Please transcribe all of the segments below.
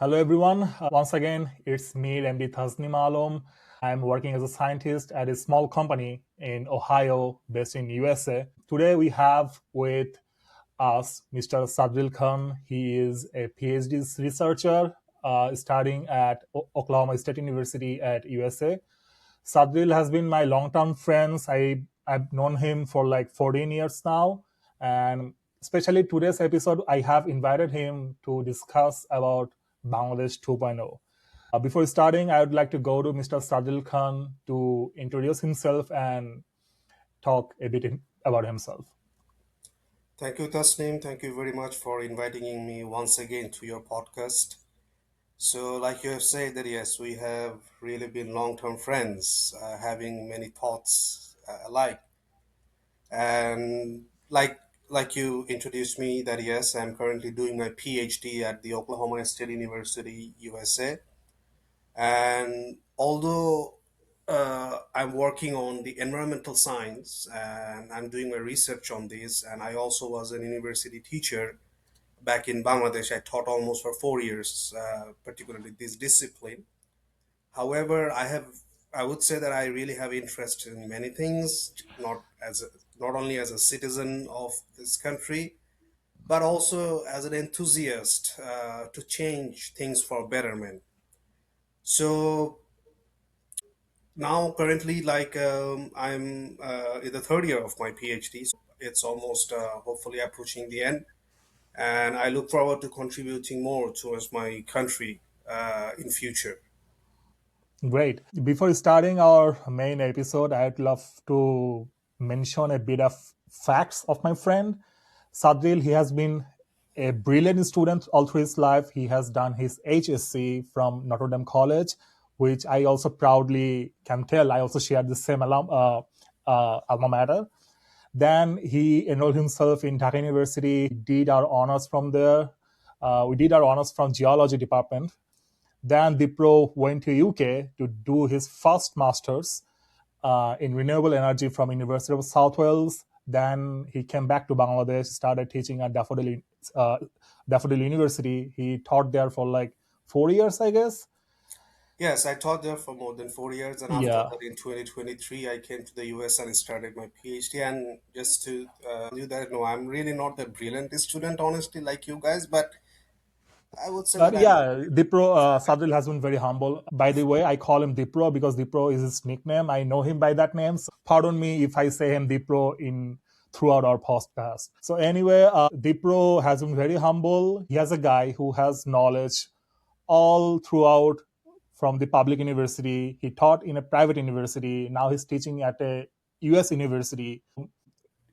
Hello, everyone. Once again, it's me, MD Tasnim. I'm working as a scientist at a small company in Ohio, based in USA. Today, we have with us Mr. Sadril Khan. He is a PhD researcher studying at Oklahoma State University at USA. Sadril has been my long-term friend. I've known him for like 14 years now, and especially today's episode, I have invited him to discuss about Bangladesh 2.0. Before starting, I would like to go to Mr. Sadril Khan to introduce himself and talk a bit about himself. Thank you, Tasnim. Thank you very much for inviting me once again to your podcast. So, like you have said, that yes, we have really been long-term friends, having many thoughts alike, and like you introduced me, that yes, I'm currently doing my PhD at the Oklahoma State University, USA, and although I'm working on the environmental science and I'm doing my research on this, and I also was an university teacher back in Bangladesh. I taught almost for 4 years, particularly this discipline. However, I would say that I really have interest in many things, not only as a citizen of this country, but also as an enthusiast to change things for betterment. So now, currently, I'm in the third year of my PhD, so it's almost hopefully approaching the end, and I look forward to contributing more towards my country in future. Great. Before starting our main episode, I'd love to mention a bit of facts of my friend. Sadril, he has been a brilliant student all through his life. He has done his HSC from Notre Dame College, which I also proudly can tell. I also shared the same alma mater. Then he enrolled himself in Dhaka University, did our honors from there. We did our honors from geology department. Then Dipro went to UK to do his first masters in renewable energy from University of South Wales. Then he came back to Bangladesh, started teaching at Daffodil University. He taught there for like 4 years, I guess. Yes, I taught there for more than 4 years, and after Yeah. that, in 2023, I came to the US and started my PhD. And just to you that no, I'm really not the brilliant student, honestly, like you guys, but I would say that I'm. Yeah, Dipro Sadril has been very humble. By the way, I call him Dipro because Dipro is his nickname. I know him by that name. So pardon me if I say him Dipro in throughout our podcast. So anyway, Dipro has been very humble. He has a guy who has knowledge all throughout from the public university. He taught in a private university. Now he's teaching at a US university.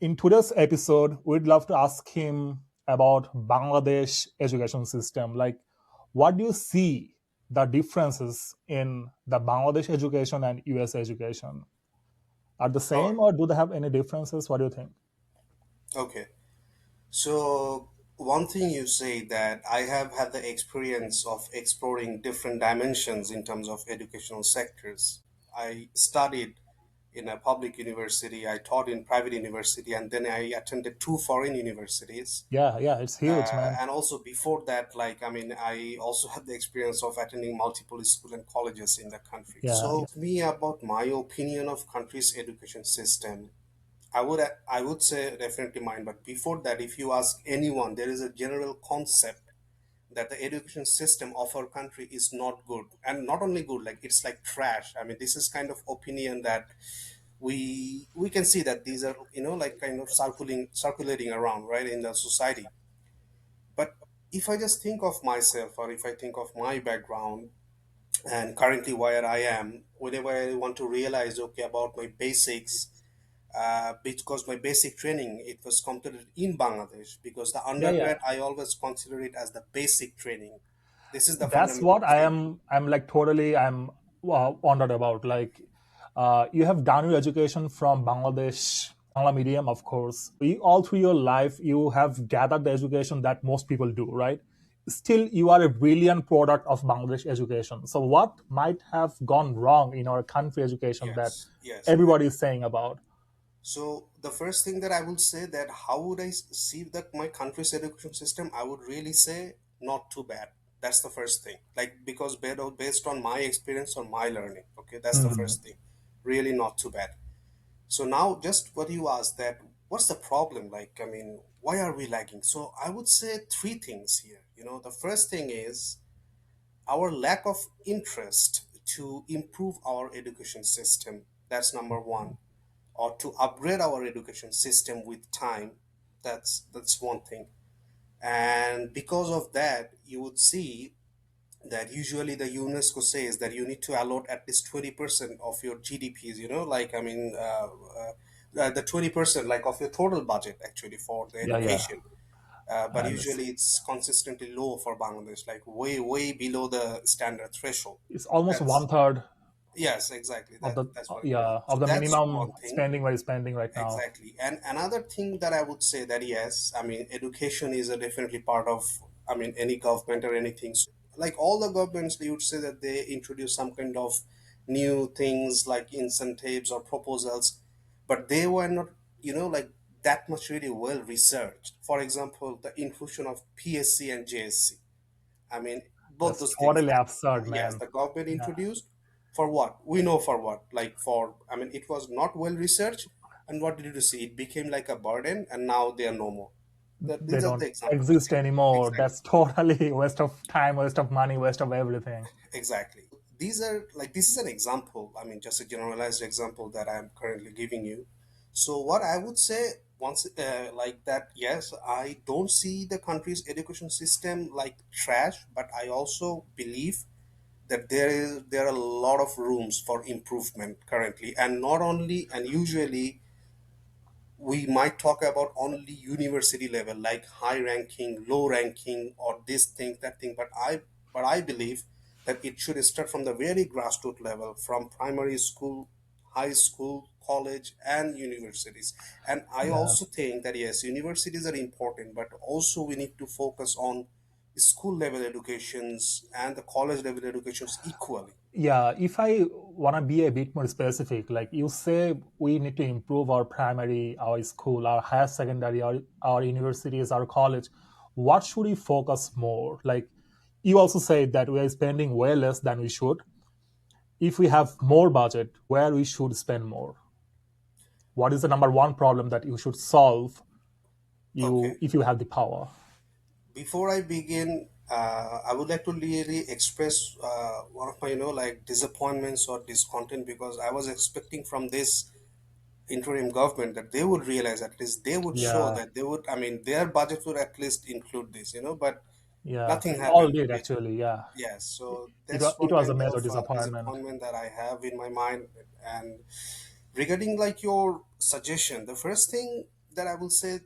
In today's episode, we'd love to ask him about Bangladesh education system. Like, what do you see the differences in the Bangladesh education and US education? Are the Oh, same or do they have any differences? What do you think? okay. So, one thing you say that I have had the experience of exploring different dimensions in terms of educational sectors. I studied in a public university, I taught in private university, and then I attended two foreign universities. Yeah, yeah, it's huge, man. And also before that, I also had the experience of attending multiple school and colleges in the country. Yeah, So, me about my opinion of country's education system, I would say definitely mine. But before that, if you ask anyone, there is a general concept that the education system of our country is not good, and not only good, like it's like trash. I mean, this is kind of opinion that we can see that these are like kind of circulating around right in the society. But if I just think of myself, or if I think of my background and currently where I am, whenever I want to realize okay about my basics, because my basic training it was completed in Bangladesh, because the yeah, yeah. undergrad I always consider it as the basic training. This is the That's fundamental what I training. am. I'm like totally. I'm wondered about. Like, you have done your education from Bangladesh, Bangla medium, of course. You, all through your life, you have gathered the education that most people do, right? Still, you are a brilliant product of Bangladesh education. So, what might have gone wrong in our country education that Yes, yes, everybody exactly. is saying about? So the first thing that I would say, that how would I see that my country's education system, I would really say not too bad. That's the first thing. Like, because based on my experience or my learning, okay, that's the Mhm. first thing. Really not too bad. So now, just what you asked, that what's the problem? Like, I mean, why are we lagging? So I would say three things here. The first thing is our lack of interest to improve our education system. That's number one. Or to upgrade our education system with time. That's one thing. And because of that, you would see that usually the UNESCO says that you need to allot at least 20% of your GDPs, like, I mean, the 20% like of your total budget actually for the Yeah, yeah, education. But and it's, usually it's consistently low for Bangladesh, like way, way below the standard threshold. it's almost That's, one third yes, exactly. of the That's what. yeah, of So the that's minimum one thing. spending we're spending right now. Exactly. And another thing that I would say that yes, I mean, education is a definitely part of, I mean, any government or anything. Like all the governments, you would say that they introduce some kind of new things like incentives or proposals, but they were not, like that much really well researched. For example, the inclusion of PSC and JSC. I mean, both That's those things. totally absurd, Yes, man. the government Yeah, introduced for what? We know for what. Like for, I mean, it was not well researched. And what did you see? It became like a burden, and now they are no more. they These are don't the examples. exist anymore. Exactly. That's totally waste of time, waste of money, waste of everything. Exactly. These are like, this is an example. I mean, just a generalized example that I'm currently giving you. So what I would say once, like that, yes, I don't see the country's education system like trash, but I also believe that there are a lot of rooms for improvement currently, and not only, and usually we might talk about only university level, like high ranking, low ranking, or this thing, that thing, but I believe that it should start from the very grassroots level, from primary school, high school, college, and universities. And I Yeah. also think that yes, universities are important, but also we need to focus on school level educations and the college level educations equally. Yeah, if I want to be a bit more specific, like you say, we need to improve our primary, our school, our higher secondary, our universities, our college. What should we focus more? Like you also said that we are spending way less than we should. If we have more budget, where we should spend more? What is the number one problem that you should solve, Okay. you if you have the power? Before I begin, I would like to really express one of my, like disappointments or discontent, because I was expecting from this interim government that they would realize, at least they would show Yeah, that they would, I mean, their budget would at least include this, but yeah, nothing it all happened. did actually. Yeah, Yes, so it, that's it one was a kind major of disappointment. disappointment that I have in my mind. And regarding like your suggestion, the first thing that I will say,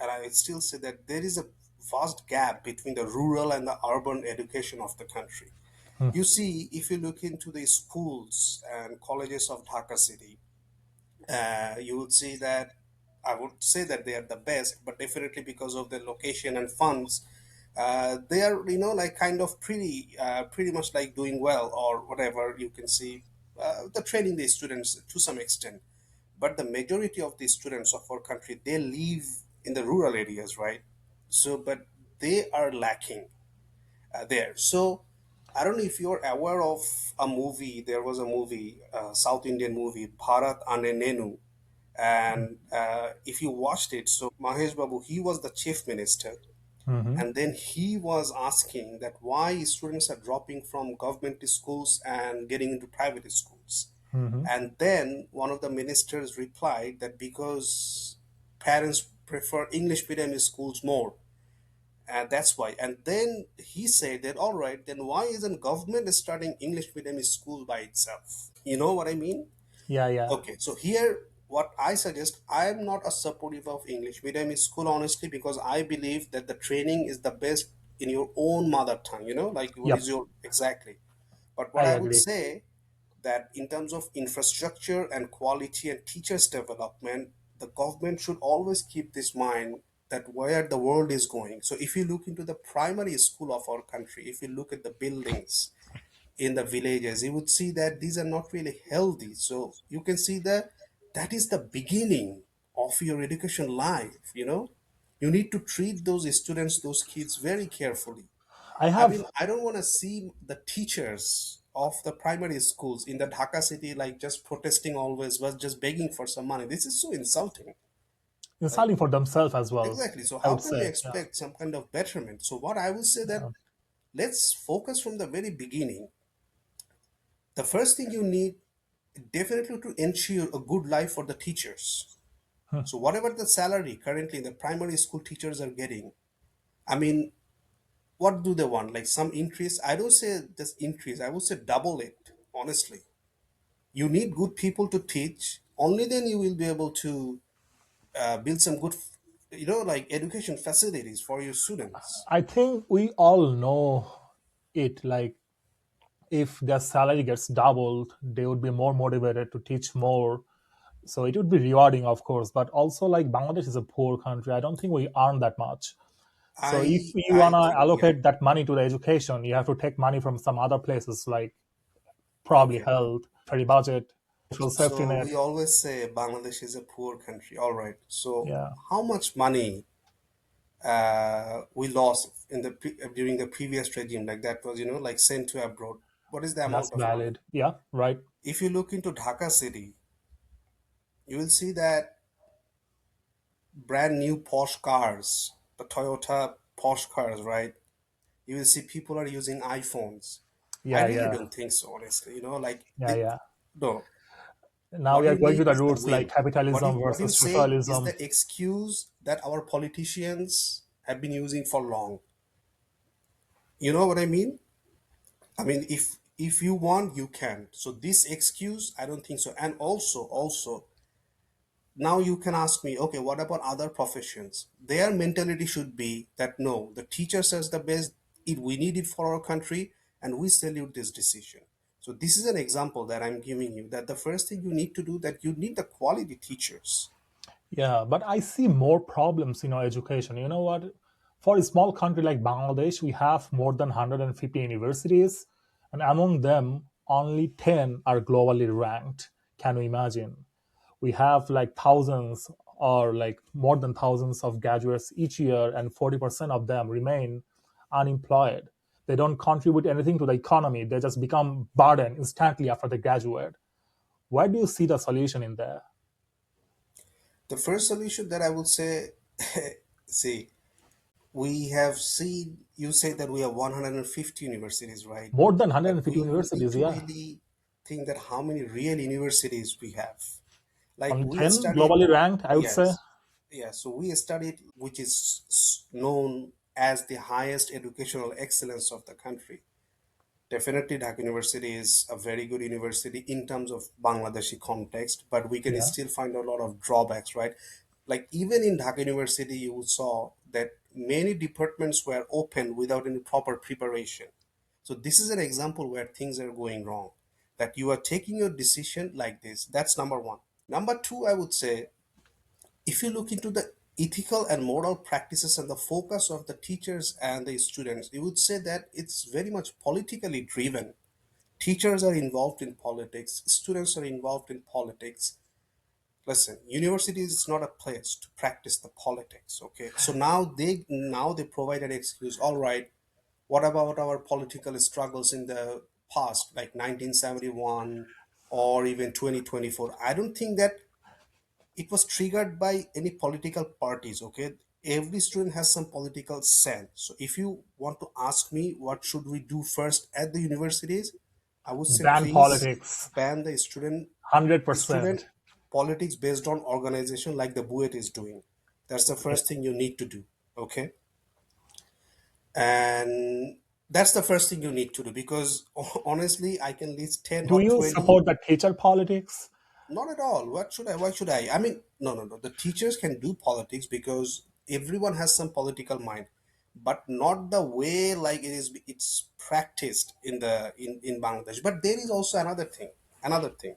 and I would still say, that there is a vast gap between the rural and the urban education of the country. Hmm. You see, if you look into the schools and colleges of Dhaka city, you would see that, I would say that they are the best, but definitely because of the location and funds, they are, like kind of pretty much like doing well, or whatever you can see, the training the students to some extent. But the majority of the students of our country, they live in the rural areas, right? So, but they are lacking there. So I don't know if you're aware of a movie. There was a movie, South Indian movie, Bharat Ane Nenu. And if you watched it, so Mahesh Babu, he was the chief minister. Mm-hmm. And then he was asking that why students are dropping from government schools and getting into private schools. Mm-hmm. And then one of the ministers replied that because parents prefer English medium schools more, and that's why. And then he said that, all right, then why isn't government starting English medium school by itself? You know what I mean? Yeah, yeah. Okay, so here, what I suggest, I am not a supportive of English medium school, honestly, because I believe that the training is the best in your own mother tongue, like what is Yep, your exactly. But what I I would agree. say, that in terms of infrastructure and quality and teachers development, the government should always keep this mind, that where the world is going. So if you look into the primary school of our country, if you look at the buildings in the villages, you would see that these are not really healthy. So you can see that that is the beginning of your education life. You need to treat those students, those kids very carefully. I I have mean, I don't want to see the teachers of the primary schools in the Dhaka city like just protesting always, but just begging for some money. This is so insulting. Like, insulting for themselves as well. exactly. So I how would can we say, yeah, expect some kind of betterment? So what I will say that yeah. let's focus from the very beginning. The first thing you need definitely to ensure a good life for the teachers. Hmm. So whatever the salary currently the primary school teachers are getting, I mean, what do they want? Like some increase? I don't say just increase. I would say double it. Honestly, you need good people to teach. Only then you will be able to build some good, like education facilities for your students. I think we all know it. Like, if their salary gets doubled, they would be more motivated to teach more. So it would be rewarding, of course. But also, like, Bangladesh is a poor country. I don't think we earn that much. So if you I wanna think, yeah. allocate that money to the education, you have to take money from some other places, like probably Okay. health, ferry budget, social safety So net. we always say Bangladesh is a poor country. All right. So Yeah, how much money we lost in the during the previous regime? Like that was, like sent to abroad. What is the that's amount of money? valid. Yeah, right. If you look into Dhaka city, you will see that brand new Porsche cars, the Toyota Porsche cars, right? You will see people are using iPhones. I Yeah, really yeah, don't think so, honestly. Like yeah, it. yeah. No, Now what we are you going to need the is the roots will. like capitalism What you versus say is socialism. the excuse that our politicians have been using for long. You know what I mean? I mean, if you want, you can. So this excuse, I don't think so. And also, now you can ask me, okay, what about other professions? Their mentality should be that no, the teacher says the best, it we need it for our country, and we salute this decision. So this is an example that I'm giving you that the first thing you need to do that you need the quality teachers. Yeah, but I see more problems in our education. You know what? For a small country like Bangladesh, we have more than 150 universities, and among them, only 10 are globally ranked. Can you imagine? We have like thousands or like more than thousands of graduates each year, and 40% of them remain unemployed. They don't contribute anything to the economy. They just become burden instantly after they graduate. Where do you see the solution in there? The first solution that I would say, see, we have seen you say that we have 150 universities, right? More than But 150 we need universities, to yeah. really think that how many real universities we have. Like Only we 10 studied, globally ranked, I would say. yes, yeah. So we studied, which is known as the highest educational excellence of the country. Definitely, Dhaka University is a very good university in terms of Bangladeshi context, but we can Yeah. still find a lot of drawbacks, right? Like even in Dhaka University, you saw that many departments were open without any proper preparation. So this is an example where things are going wrong. That you are taking your decision like this. That's number one. Number two, I would say if you look into the ethical and moral practices and the focus of the teachers and the students, you would say that it's very much politically driven. Teachers are involved in politics, students are involved in politics. Listen, universities is not a place to practice the politics, okay? So now they provide an excuse. All right, what about our political struggles in the past, like 1971 or even 2024? I don't think that it was triggered by any political parties, okay? Every student has some political sense. So if you want to ask me what should we do first at the universities, I would say Ban please politics. ban the student 100%. politics based on organization like the buet is doing. That's the Okay. first thing you need to do, okay? And that's the first thing you need to do because honestly I can list 10 Do or you 20. support the teacher politics? Not at all. What should I? Why should I? I mean, no, no, no. The teachers can do politics because everyone has some political mind, but not the way like it is. It's practiced in in Bangladesh. But there is also another thing. Another thing.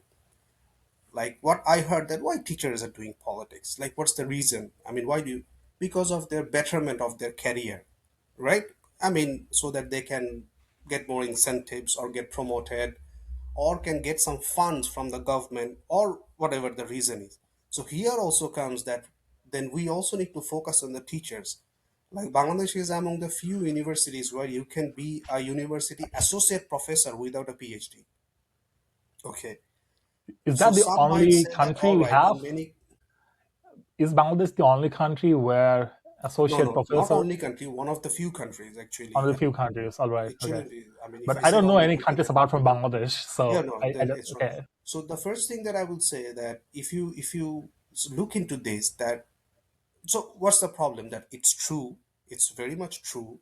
Like what I heard that why teachers are doing politics. Like what's the reason? I mean, why do you? Because of their betterment of their career, right? I mean, so that they can get more incentives or get promoted or can get some funds from the government or whatever the reason is. So here also comes that then we also need to focus on the teachers. Like Bangladesh is among the few universities where you can be a university associate professor without a PhD. Okay. Is So that the some might only say that, country all we right, have? in many, Is Bangladesh the only country where no, associate no, not professor? only country, one of the few countries One actually. of the few countries. All right, okay. I mean, if But I I say don't know only any country, countries that apart from Bangladesh. yeah, So no, I that don't, it's right. okay. So the first thing that I would say that if you look into this, that so what's the problem? That it's true, it's very much true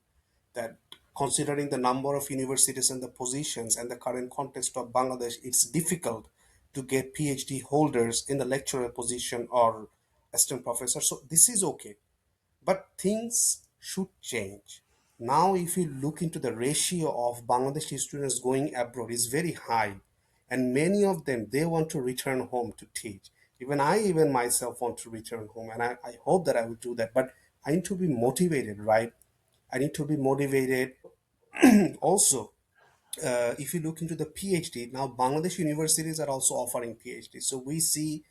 that considering the number of universities and the positions and the current context of Bangladesh, it's difficult to get PhD holders in the lecturer position or assistant professor. So this is okay. But things should change. Now, if you look into the ratio of Bangladeshi students going abroad is very high, and many of them they want to return home to teach. Even myself want to return home, and I hope that I will do that. But I need to be motivated, right? I need to be motivated. Also, if you look into the PhD now, Bangladesh universities are also offering PhD. So we see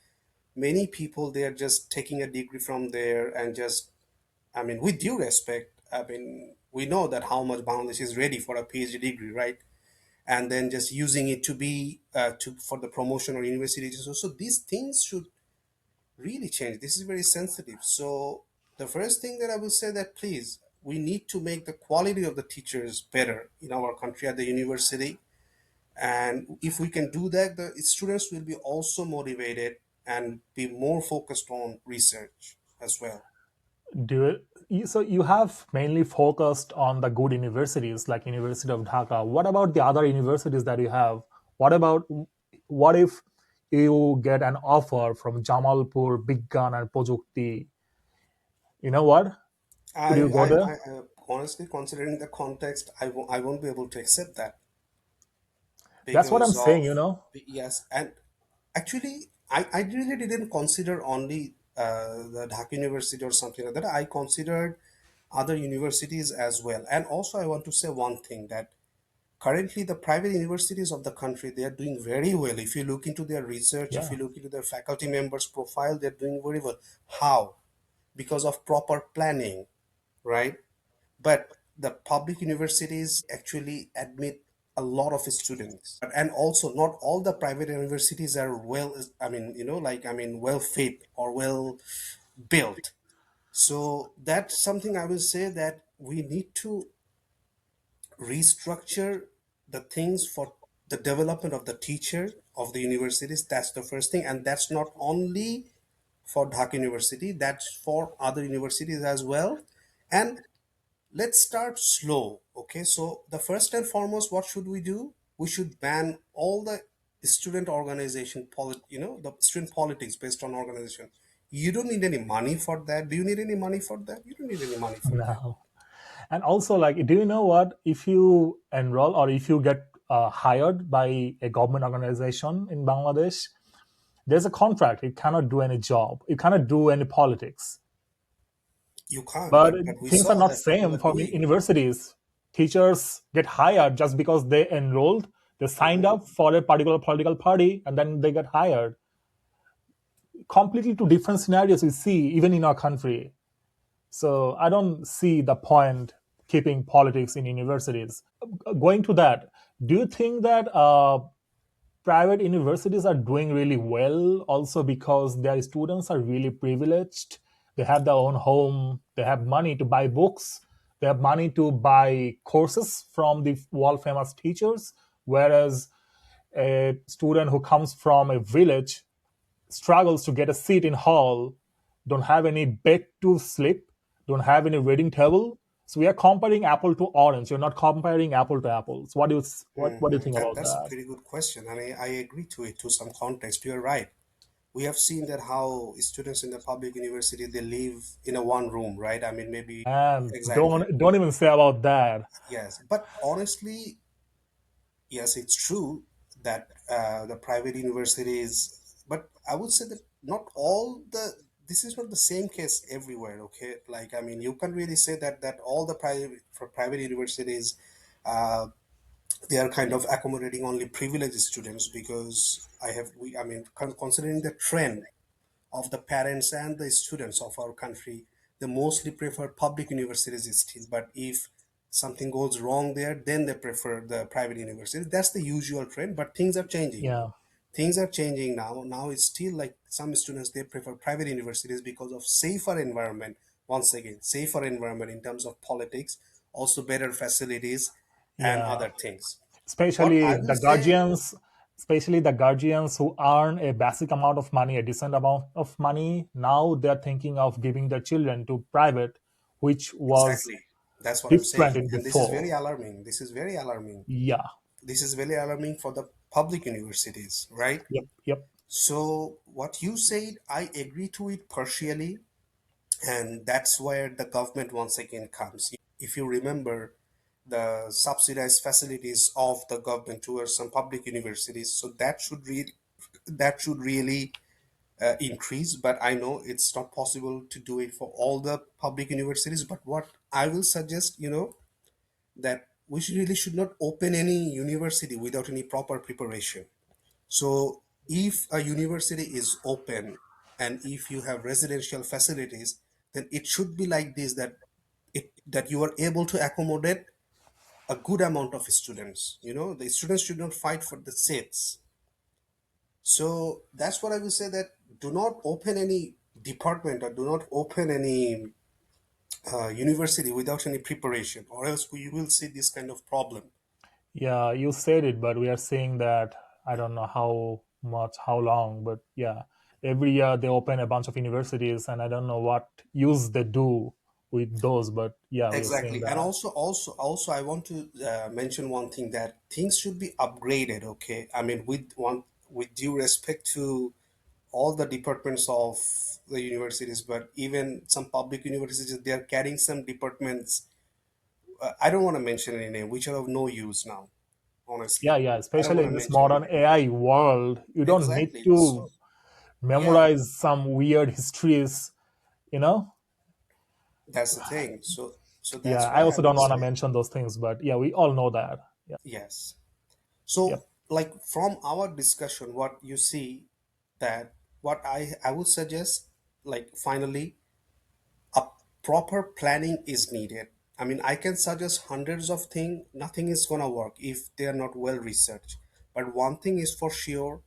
many people they are just taking a degree from there and just I mean, with due respect, I mean, we know that how much Bangladesh is ready for a PhD degree, right? And then just using it to be to for the promotion or university. So these things should really change. This is very sensitive. So the first thing that I will say that please, we need to make the quality of the teachers better in our country at the university. And if we can do that, the students will be also motivated and be more focused on research as well. Do it. So you have mainly focused on the good universities like University of Dhaka. What about the other universities that you have? What about what if you get an offer from Jamalpur, Bigyan, and Pojukti? You know what? Would you go there? Honestly, considering the context, I won't be able to accept that That's what I'm because saying. of You know. yes, and actually, I really didn't consider only the Dhaka University or something like that. I considered other universities as well, and also I want to say one thing that currently the private universities of the country they are doing very well. If you look into their research, if Yeah. you look into their faculty members' profile, they're doing very well. How? Because of proper planning, right? But the public universities actually admit a lot of students, and also not all the private universities are well, I mean, well fit or well built. So that's something I will say that we need to restructure the things for the development of the teacher of the universities. That's the first thing, and that's not only for Dhaka University, that's for other universities as well. And let's start slow. Okay, so the first and foremost, what should we do? We should ban all the student organization the student politics based on organization. You don't need any money for that. Do you need any money for that? You don't need any money for that. No. And also, like, do you know what? If you enroll or if you get hired by a government organization in Bangladesh, there's a contract. It cannot do any job. It cannot do any politics. You can't, But but we things are saw not that people same are for doing. universities. Teachers get hired just because they enrolled, they signed Mhm. up for a particular political party, and then they get hired. Completely two different scenarios we see even in our country. So I don't see the point keeping politics in universities. Going to that, do you think that private universities are doing really well also because their students are really privileged? They have their own home, they have money to buy books, they have money to buy courses from the world famous teachers, whereas a student who comes from a village struggles to get a seat in hall, don't have any bed to sleep, don't have any reading table. So we are comparing apple to orange. You're not comparing apple to apples. What do you think about That's a that? pretty good question, and I agree to it to some context. You're right. We have seen that how students in the public university they live in a one room, right? I mean, maybe And exactly. don't even say about that. Yes, but honestly, yes, it's true that the private universities, but I would say that not all the, this is not the same case everywhere, okay? Like, I mean, you can really say that all the private universities, uh, they are kind of accommodating only privileged students because considering the trend of the parents and the students of our country, they mostly prefer public universities still. But if something goes wrong there, then they prefer the private universities. That's the usual trend, but things are changing. Yeah, Things are changing now. Now it's still like some students, they prefer private universities because of safer environment. Once again, safer environment in terms of politics, also better facilities and yeah. other things. What especially I will the say, guardians especially the guardians who earn a basic amount of money, a decent amount of money, now they're thinking of giving their children to private, which was exactly, that's what I'm different saying. in And this is very before. alarming. This is very alarming. Yeah. This is very alarming for the public universities, right? Yep, yep. So what you said, I agree to it partially, and that's where the government once again comes. If you remember the subsidized facilities of the government towards some public universities, so that should really increase. But I know it's not possible to do it for all the public universities. But what I will suggest, that we really should not open any university without any proper preparation. So if a university is open and if you have residential facilities, then it should be like this, that you are able to accommodate a good amount of students. The students should not fight for the seats. So that's what I will say, that do not open any department or do not open any university without any preparation, or else we will see this kind of problem. Yeah, you said it, but we are saying that I don't know how much, how long, but yeah, every year they open a bunch of universities, and I don't know what use they do with those, but yeah, we are saying Exactly. And that. also I want to mention one thing, that things should be upgraded. Okay, I mean, with due respect to all the departments of the universities, but even some public universities, they are carrying some departments. I don't want to mention any name, which are of no use now. Yeah, Honestly, yeah, I don't especially want to in this mention any modern name. AI world, you don't need Exactly. to So yeah, memorize some weird histories, you know? that's the thing. So Yeah, that's I why I also don't will want to say mention those things, but yeah, we all know that. Yeah. yes. So, Yep. like from our discussion, what you see, that what I would suggest, like finally, a proper planning is needed. I mean, I can suggest hundreds of things. Nothing is gonna work if they are not well researched. But one thing is for sure,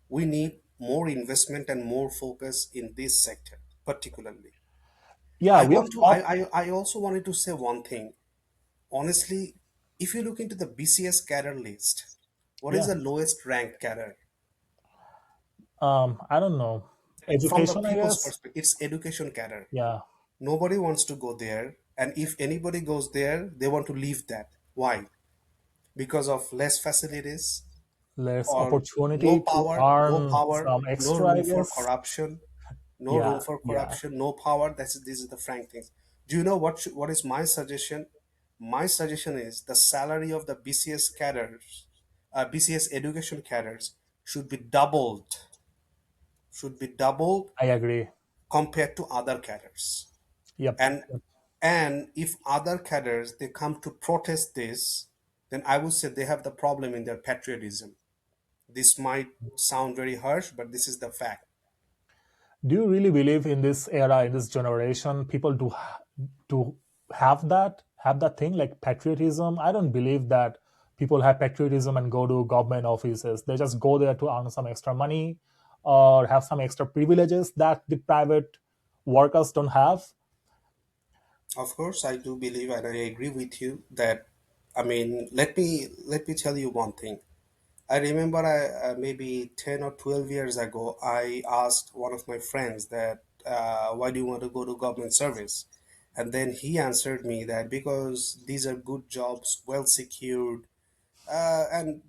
we need more investment and more focus in this sector, particularly. Yeah, I we have want to. talked. I also wanted to say one thing. Honestly, if you look into the BCS cadre list, what is Yeah. the lowest ranked cadre? I don't know. From the Education, I people's guess. perspective, it's education cadre. Yeah. Nobody wants to go there, and if anybody goes there, they want to leave that. Why? Because of less facilities, Less or opportunity to earn some no extra, I room for guess. corruption, no room Yeah. for Yeah. corruption, no power. This is the frank things. Do you know what is my suggestion? My suggestion is the salary of the BCS cadres, BCS education cadres should be doubled, should be doubled I agree. compared to other cadres. Yep. and and if other cadres they come to protest this, then I would say they have the problem in their patriotism. This might sound very harsh, but this is the fact. Do you really believe in this era, in this generation, people do have that thing like patriotism? I don't believe that people have patriotism and go to government offices. They just go there to earn some extra money or have some extra privileges that the private workers don't have. Of course, I do believe and I agree with you that, I mean, let me tell you one thing. I remember maybe 10 or 12 years ago, I asked one of my friends that, why do you want to go to government service? And then he answered me that because these are good jobs, well secured, and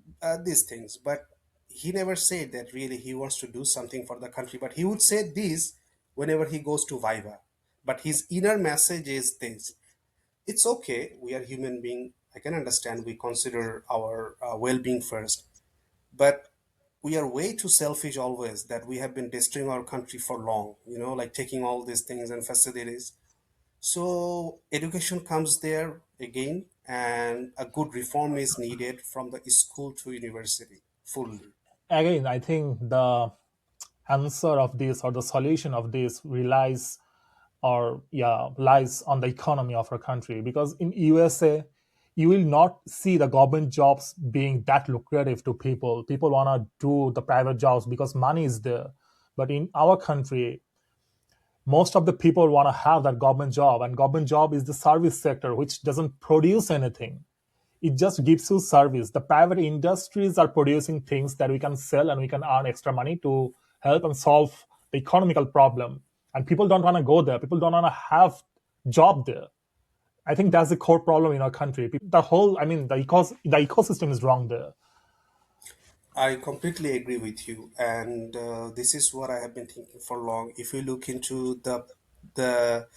these things. But he never said that really he wants to do something for the country. But he would say this whenever he goes to Viva. But his inner message is this: it's okay. We are human being. I can understand. We consider our well-being first, but we are way too selfish always. That we have been destroying our country for long. Like taking all these things and facilities. So education comes there again, and a good reform is needed from the school to university fully. Again, I think the answer of this or the solution of this relies or yeah lies on the economy of our country, because in USA you will not see the government jobs being that lucrative to people want to do the private jobs because money is there. But in our country, most of the people want to have that government job, and government job is the service sector which doesn't produce anything. It just gives you service. The private industries are producing things that we can sell and we can earn extra money to help and solve the economical problem. And people don't want to go there. People don't want to have job there. I think that's the core problem in our country. The whole, I mean, the ecosystem is wrong there. I completely agree with you, and this is what I have been thinking for long. If you look into the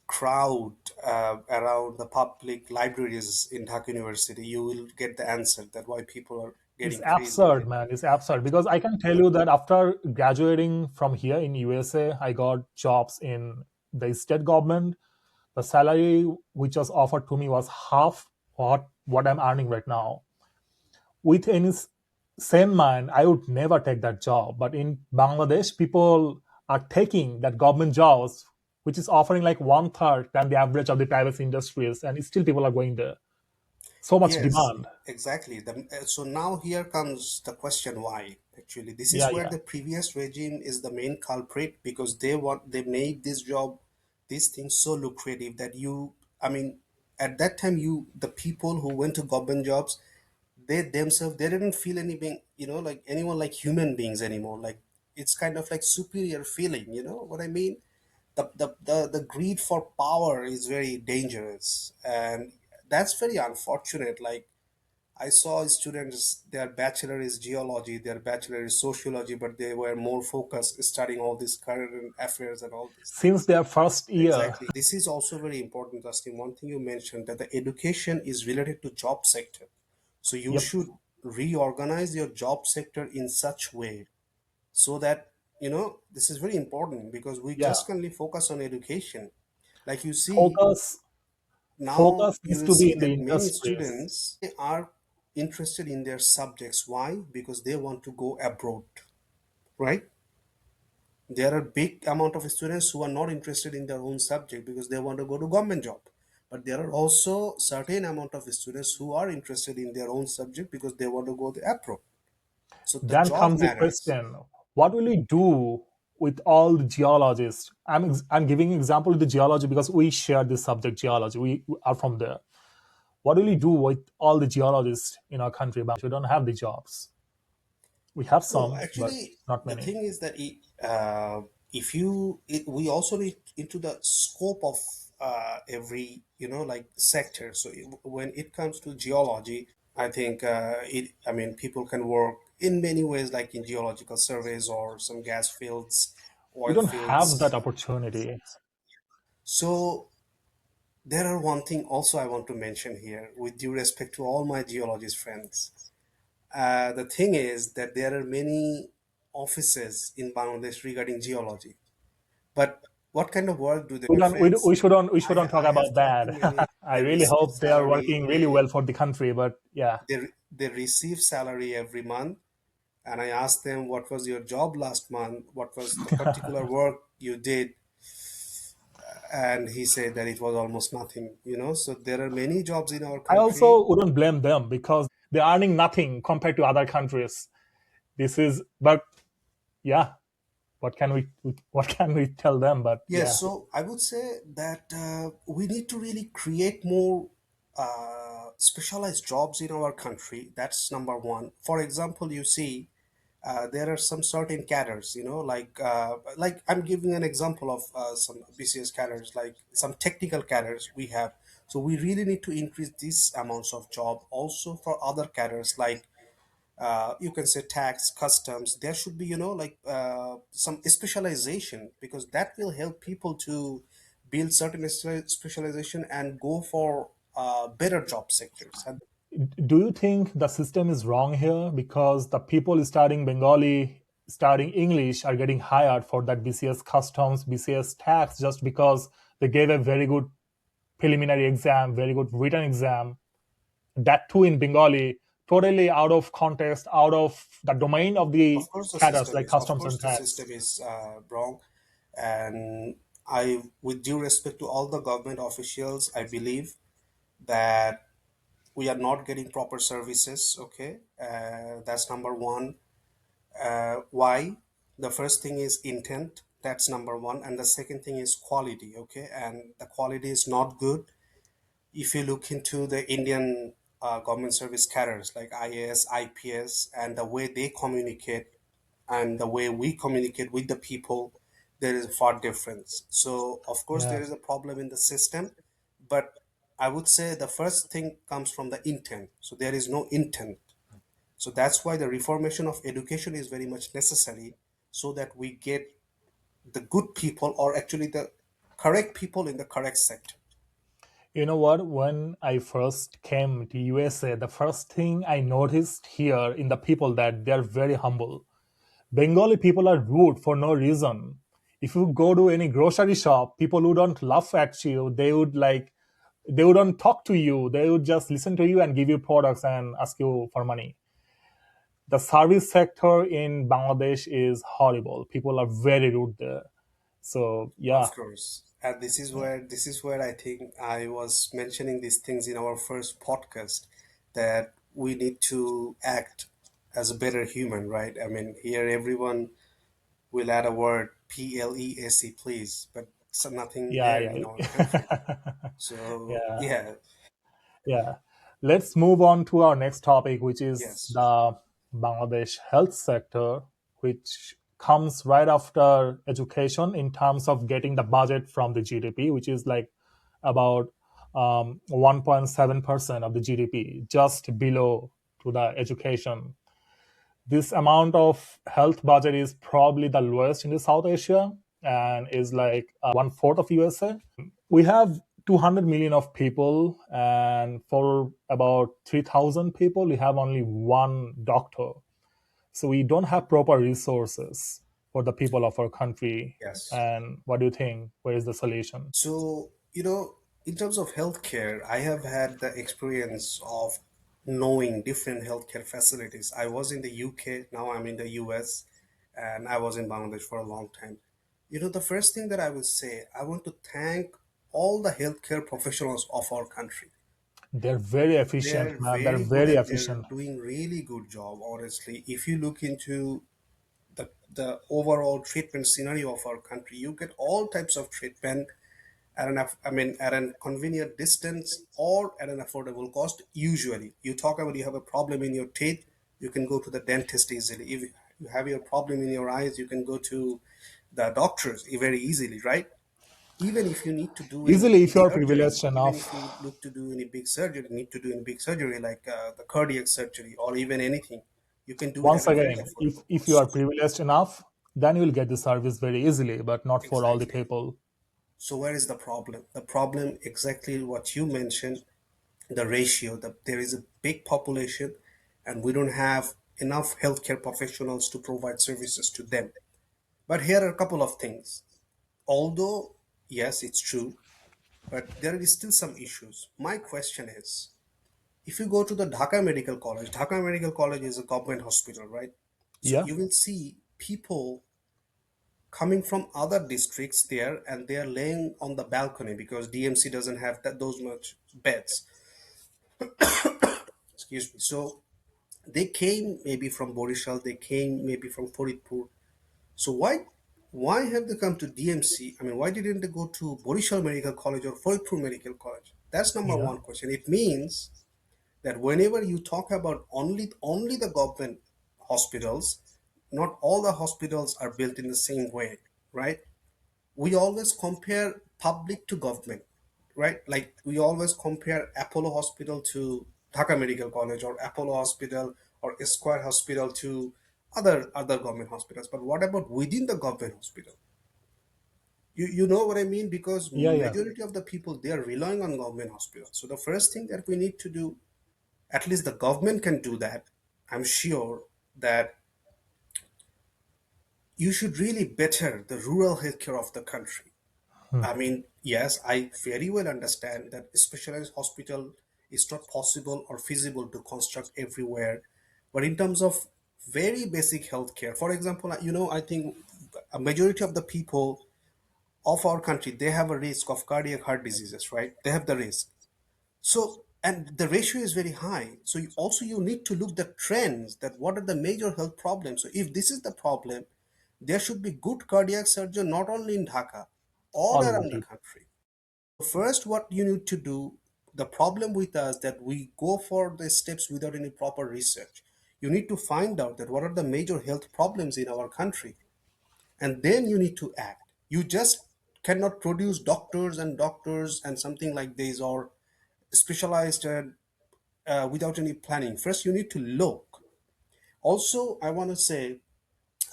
crowd around the public libraries in Dhaka University, you will get the answer that why people are It's getting crazy absurd, there. man. It's absurd because I can tell you that after graduating from here in USA, I got jobs in the state government. The salary which was offered to me was half what I'm earning right now. With any sane mind, I would never take that job. But in Bangladesh, people are taking that government jobs, which is offering like one third than the average of the private industries, and still people are going there. So much Yes, demand. exactly. So now here comes the question why. Actually, this Yeah, is where yeah. the previous regime is the main culprit because they made this job, this thing so lucrative that I mean, at that time the people who went to government jobs, they themselves they didn't feel anything, like anyone like human beings anymore. Like it's kind of like superior feeling, you know what I mean? The greed for power is very dangerous, and that's very unfortunate. Like I saw students, their bachelor is geology, their bachelor is sociology, but they were more focused studying all these current affairs and all these Since things. their first year. Exactly. This is also very important, Justin. One thing you mentioned that the education is related to job sector. So you Yep. should reorganize your job sector in such way so that, this is very important because we Yeah. just only focus on education. Like you see, Focus now focus you needs will to be see in the that many industries. students they are interested in their subjects. Why? Because they want to go abroad, right? There are big amount of students who are not interested in their own subject because they want to go to government job, but there are also certain amount of students who are interested in their own subject because they want to go to abroad. So the Then job comes the matters. question: what will we do with all the geologists? I'm giving example of the geology because we share this subject geology. We are from there. What will we do with all the geologists in our country? We don't have the jobs. We have No, some, but actually, not the many. thing is that if you, we also need into the scope of every, like sector. So when it comes to geology, I think I mean, people can work in many ways, like in geological surveys or some gas fields, We oil don't have that fields. opportunity. So there are one thing also I want to mention here, with due respect to all my geologist friends. The thing is that there are many offices in Bangladesh regarding geology, but what kind of work do We their don't. We friends? shouldn't. We shouldn't talk I have about talked to that. many. I They really receive hope they are salary. working really well for the country. But yeah, They receive salary every month, and I asked them, "What was your job last month? What was the particular work you did?" And he said that it was almost nothing. So there are many jobs in our I country. also wouldn't blame them because they're earning nothing compared to other countries. This is, but yeah, what can we tell them? But Yes, yeah, so I would say that we need to really create more specialized jobs in our country. That's number one. For example, you see, there are some certain cadres, like I'm giving an example of some BCS cadres, like some technical cadres we have. So we really need to increase these amounts of job also for other cadres, like you can say tax, customs. There should be, like some specialization because that will help people to build certain specialization and go for better job sectors. And do you think the system is wrong here because the people studying Bengali, studying English are getting hired for that BCS customs, BCS tax just because they gave a very good preliminary exam, very good written exam, that too in Bengali, totally out of context, out of the domain of the of course, cadres like customs and the tax. system is wrong, and with due respect to all the government officials, I believe that we are not getting proper services. Okay, that's number one. Why? The first thing is intent. That's number one, and the second thing is quality. Okay, and the quality is not good. If you look into the Indian government service cadres like IAS, IPS, and the way they communicate and the way we communicate with the people, there is a far difference. So, of course, Yeah. there is a problem in the system, but I would say the first thing comes from the intent. So, there is no intent. So, that's why the reformation of education is very much necessary so that we get the good people or actually the correct people in the correct sector. You know what? When I first came to USA, the first thing I noticed here in the people that they're very humble. Bengali people are rude for no reason. If you go to any grocery shop, people wouldn't laugh at you. They wouldn't talk to you. They would just listen to you and give you products and ask you for money. The service sector in Bangladesh is horrible. People are very rude there. So yeah, Of course. And this is where I think I was mentioning these things in our first podcast that we need to act as a better human, right? I mean, here everyone will add a word PLESE, please, but so nothing yeah, there in our country. yeah. So Yeah. yeah, Yeah. Let's move on to our next topic, which is yes, the Bangladesh health sector, which comes right after education in terms of getting the budget from the GDP, which is like about 1.7% of the GDP, just below to the education. This amount of health budget is probably the lowest in the South Asia and is like one fourth of USA. We have 200 million of people, and for about 3,000 people we have only one doctor, so we don't have proper resources for the people of our country. yes. And what do you think, where is the solution? So, in terms of healthcare, I have had the experience of knowing different healthcare facilities. I was in the UK, now I'm in the US, and I was in Bangladesh for a long time. The first thing that I would say, I want to thank all the healthcare professionals of our country. They're very efficient, They're man. They're very good very and they're efficient. doing really good job, honestly. If you look into the overall treatment scenario of our country, you get all types of treatment at at an convenient distance or at an affordable cost. Usually, you talk about you have a problem in your teeth, you can go to the dentist easily. If you have your problem in your eyes, you can go to the doctors very easily, right? Even if you need to do any Easily, if big you are surgery, privileged even if enough. you look to do any big surgery, need to do any big surgery like the cardiac surgery or even anything, you can do it Once at a very again, affordable if you are cost. privileged enough, then you will get the service very easily, but not for all the Exactly. people. So where is the problem? The problem exactly what you mentioned, the ratio that there is a big population and we don't have enough healthcare professionals to provide services to them. But here are a couple of things. Although, yes, it's true, but there is still some issues. My question is, if you go to the Dhaka Medical College is a government hospital, right? So Yeah. you will see people coming from other districts there and they are laying on the balcony because DMC doesn't have those much beds. Excuse me. So they came maybe from Borishal, they came maybe from Faridpur. So why have they come to DMC? I mean, why didn't they go to Borishal Medical College or Faridpur Medical College? That's number Yeah. one question. It means that whenever you talk about only the government hospitals, not all the hospitals are built in the same way, right? We always compare public to government, right? Like we always compare Apollo Hospital to Dhaka Medical College or Apollo Hospital or Esquire Hospital to other government hospitals. But what about within the government hospital? You know what I mean? Because Yeah. Yeah. majority of the people they are relying on government hospitals. So the first thing that we need to do, at least the government can do that. I'm sure that you should really better the rural healthcare of the country. Hmm. I mean, yes, I very well understand that a specialized hospital is not possible or feasible to construct everywhere. But in terms of very basic healthcare, for example, I think a majority of the people of our country, they have a risk of cardiac heart diseases, right? They have the risk. So, and the ratio is very high. So also you need to look the trends, that what are the major health problems. So if this is the problem, there should be good cardiac surgeon not only in Dhaka, all All over around the people. country. First, what you need to do, the problem with us that we go for the steps without any proper research. You need to find out that what are the major health problems in our country, and then you need to act. You just cannot produce doctors and doctors and something like this, or specialized without any planning. First, you need to look. Also, I want to say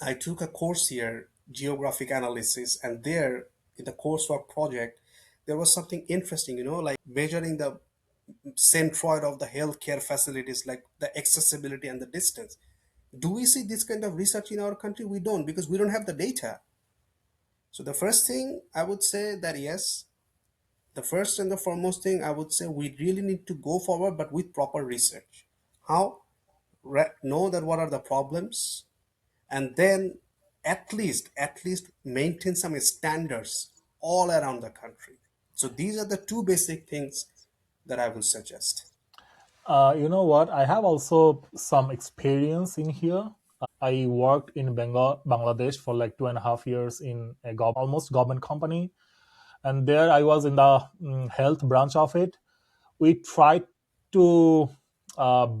I took a course here, geographic analysis, and there in the coursework project, there was something interesting, like measuring the centroid of the healthcare facilities, like the accessibility and the distance. Do we see this kind of research in our country? We don't, because we don't have the data. So the first thing I would say that yes, the first and the foremost thing I would say, we really need to go forward, but with proper research. How? Know that what are the problems, and then at least maintain some standards all around the country. So these are the two basic things that I will suggest. You know what? I have also some experience in here. I worked in Bangladesh for like 2.5 years in a almost government company, and there I was in the health branch of it. We tried to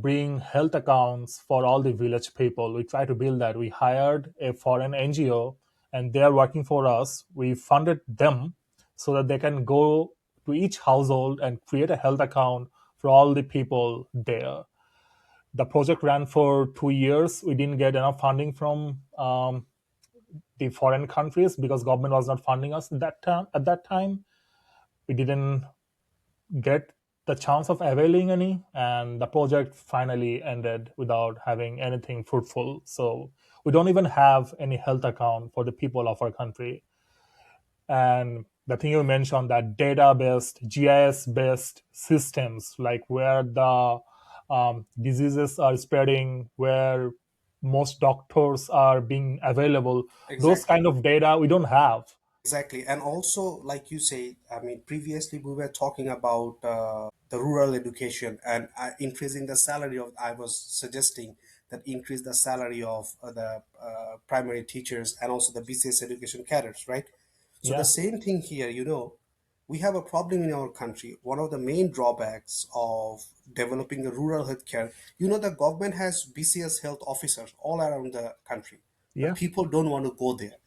bring health accounts for all the village people. We tried to build that. We hired a foreign NGO, and they are working for us. We funded them so that they can go to each household and create a health account for all the people there. The project ran for 2 years. We didn't get enough funding from the foreign countries because government was not funding us at that time. We didn't get the chance of availing any, and the project finally ended without having anything fruitful. So we don't even have any health account for the people of our country. And the thing you mentioned, that data based, GIS based systems, like where the diseases are spreading, where most doctors are being available, those Exactly. kind of data we don't have. Exactly. And also, like you say, I mean, previously we were talking about the rural education and increasing the salary of, I was suggesting that increase the salary of the primary teachers and also the BCS education cadres, right? So the Yeah, same thing here, we have a problem in our country. One of the main drawbacks of developing a rural healthcare, the government has BCS health officers all around the country, but yeah. people don't want to go there.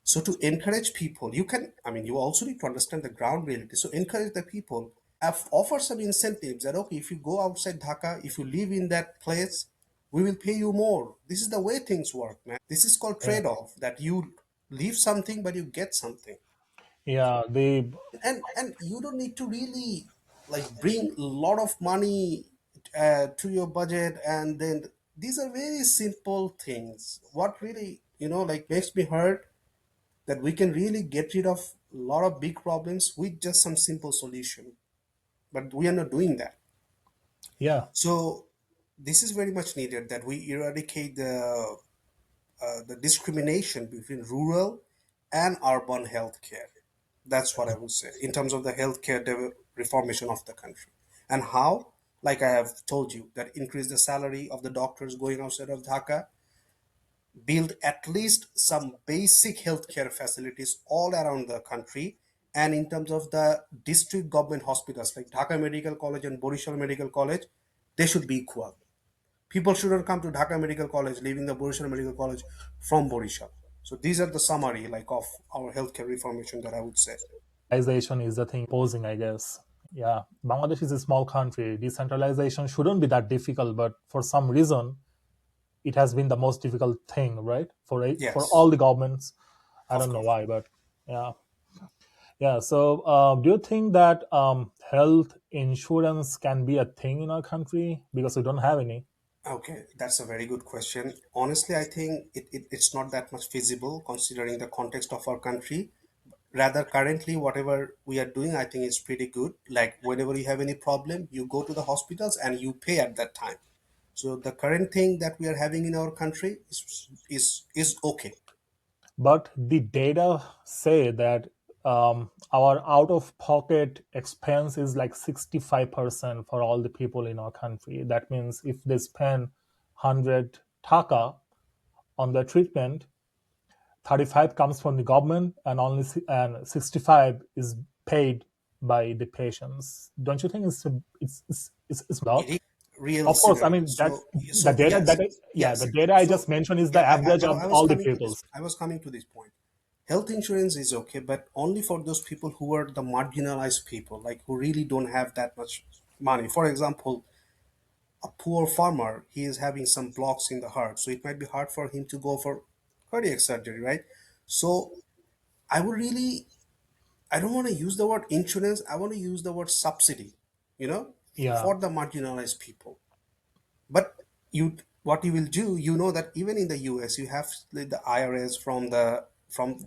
So to encourage people, you also need to understand the ground reality. So encourage the people, offer some incentives that, okay, if you go outside Dhaka, if you live in that place, we will pay you more. This is the way things work, man. This is called Yeah, trade-off, that you leave something, but you get something. yeah. The And you don't need to really like bring a lot of money to your budget, and then these are very simple things. What really, like makes me hurt, that we can really get rid of a lot of big problems with just some simple solution, but we are not doing that. yeah. So this is very much needed, that we eradicate the discrimination between rural and urban healthcare. That's what I would say in terms of the healthcare reformation of the country. And how? Like I have told you, that increase the salary of the doctors going outside of Dhaka, build at least some basic healthcare facilities all around the country. And in terms of the district government hospitals like Dhaka Medical College and Borishal Medical College, they should be equal. People shouldn't come to Dhaka Medical College leaving the Borishal Medical College from Borishal. So these are the summary like of our healthcare reformation that I would say. Decentralization is the thing posing, I guess. Yeah, Bangladesh is a small country. Decentralization shouldn't be that difficult, but for some reason, it has been the most difficult thing, right? For Yes, all the governments. I of don't know course. why, but yeah, yeah. So, do you think that health insurance can be a thing in our country because we don't have any? Okay, that's a very good question. Honestly, I think it's not that much feasible considering the context of our country. Rather, currently, whatever we are doing, I think is pretty good. Like whenever you have any problem, you go to the hospitals and you pay at that time. So the current thing that we are having in our country is okay. but the data say that our out of pocket expense is like 65% for all the people in our country. That means if they spend 100 taka on their treatment, 35 comes from the government and only 65 is paid by the patients. Don't you think it's It lot? is real Of course, I scenario. mean that's the So data yes, yeah, yes. the data I just So mentioned is the yeah, average of I was all the coming to this. peoples. I was coming to this point. Health insurance is okay, but only for those people who are the marginalized people, like who really don't have that much money. For example, a poor farmer, he is having some blocks in the heart, so it might be hard for him to go for cardiac surgery, right? So I would really, I don't want to use the word insurance. I want to use the word subsidy, Yeah, for the marginalized people. But you, what you will do, that even in the US, you have the IRS from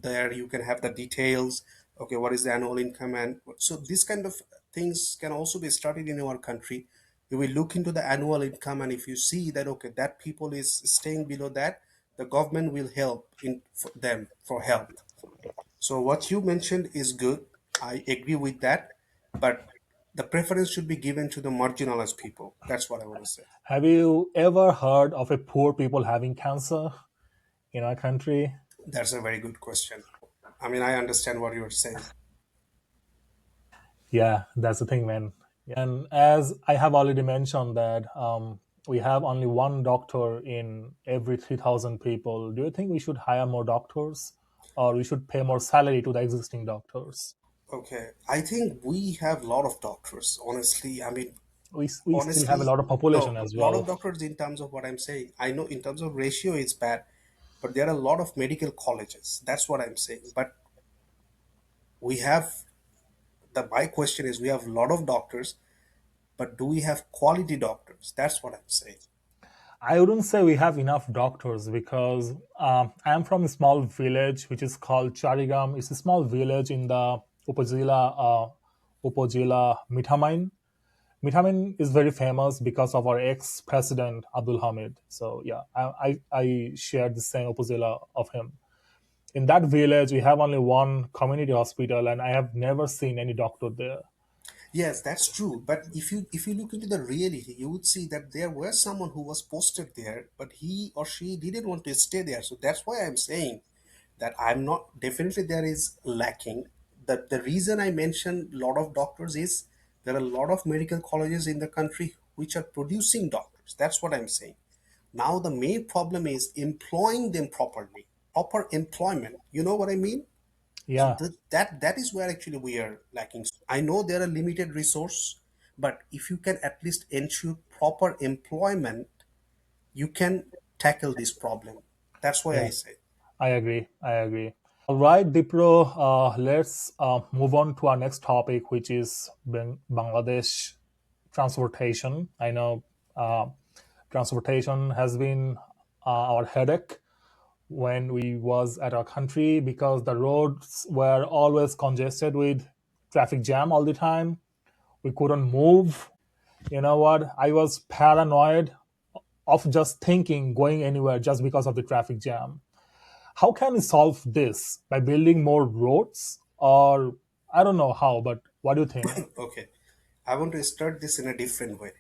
there. You can have the details. Okay, what is the annual income, and so this kind of things can also be started in our country. You will look into the annual income, and if you see that okay, that people is staying below that, the government will help in for them for health. So what you mentioned is good. I agree with that, but the preference should be given to the marginalized people. That's what I want to say. have you ever heard of a poor people having cancer in our country? That's a very good question. I mean, I understand what you're saying. Yeah, that's the thing, man. And as I have already mentioned that we have only one doctor in every 3,000 people. Do you think we should hire more doctors, or we should pay more salary to the existing doctors? Okay, I think we have a lot of doctors. Honestly, I mean, We still have a honestly, lot of no, population as a lot of well. doctors in terms of what I'm saying. I know in terms of ratio it's bad, but there are a lot of medical colleges. That's what I'm saying. But we have my question is we have a lot of doctors, but do we have quality doctors? That's what I'm saying. I wouldn't say we have enough doctors because I'm from a small village which is called Charigam. It's a small village in the Upazila Mithamine. Mithamine is very famous because of our ex-president Abdul Hamid. So yeah, I shared the same Upazila of him. In that village, we have only one community hospital, and I have never seen any doctor there. Yes, that's true. But if you look into the reality, you would see that there was someone who was posted there, but he or she didn't want to stay there. So that's why I'm saying that I'm not definitely there is lacking. The reason I mentioned a lot of doctors is there are a lot of medical colleges in the country which are producing doctors. That's what I'm saying. Now the main problem is employing them properly, proper employment. You know what I mean? So Yeah, that is where actually we are lacking. So I know there are limited resource, but if you can at least ensure proper employment, you can tackle this problem. That's why yeah, I say. I agree. I agree. Right, Dipro, let's move on to our next topic, which is Bangladesh transportation. I know uh, transportation has been our headache when we was at our country because the roads were always congested with traffic jam all the time. We couldn't move. You know what? I was paranoid of just thinking going anywhere just because of the traffic jam. How can we solve this? By building more roads? Or I don't know how, but what do you think? Okay, I want to start this in a different way.